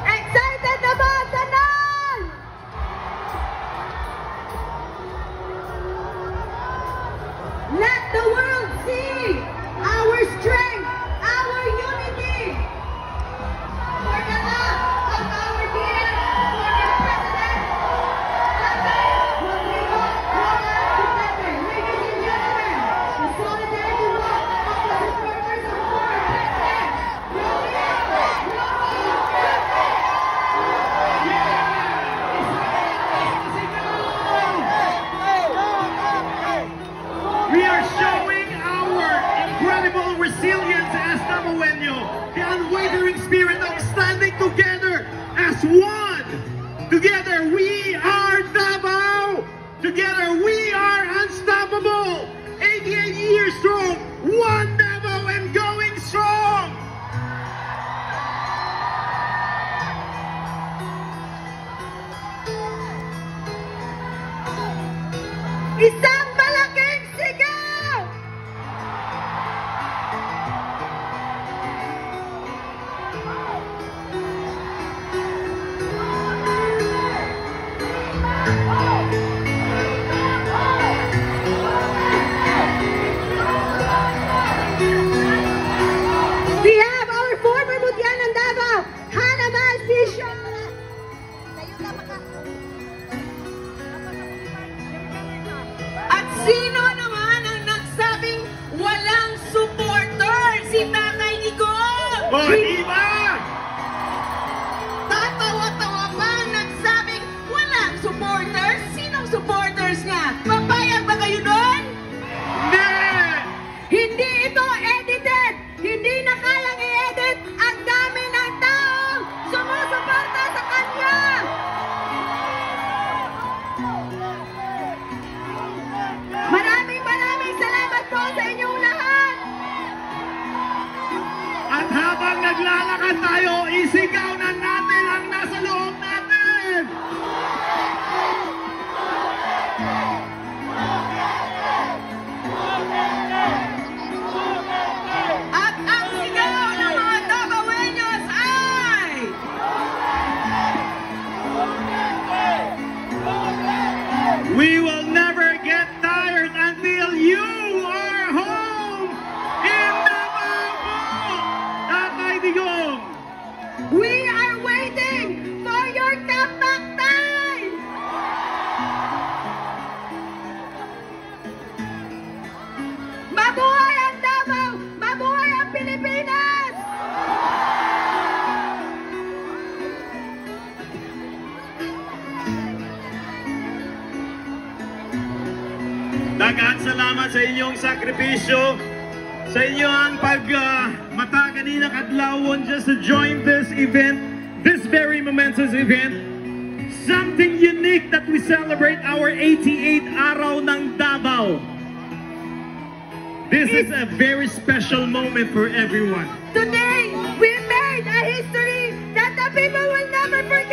Excited na ba? Tanan! Let the world see our strength, our unity. For the love of our dear former president. We walk together. Ladies and gentlemen, the solidarity walk of the supporters of former president. We are showing our incredible resilience as Davaoenyo, the unwavering spirit of standing together as one. Together we are Davao. Together we are unstoppable. 88 years strong, one Davao and going strong. Isang malaking sigaw! We have our former Mutyan ng Davao, Hannah Malpisha. At sino naman ang nagsabing walang supporter? Si Tatay Digong! O, di ba? Tatawa-tawa pa ang nagsabing walang supporters? Sinong supporters nga? Papayag ba kayo doon? Hindi! Hindi ito edited! Hindi na kayang i-edit ang dami ng taong sumusuporta sa kanya! Maraming salamat po sa inyong lahat! At habang naglalakad tayo, isigaw na natin ang nasa loob natin! At ang sigaw ng mga Davaoenyos ay... We will never get tired until you are home in Davao! Tatay Digong! We are waiting for your comeback time! Mabuhay ang Davao! Mabuhay ang Pilipinas! Daghang salamat sa inyong sakripisyo, sa inyong pagmata kaninang adlawon just to join this event, this very momentous event. Something unique that we celebrate our 88th araw ng Davao. This is a very special moment for everyone. Today, we made a history that the people will never forget!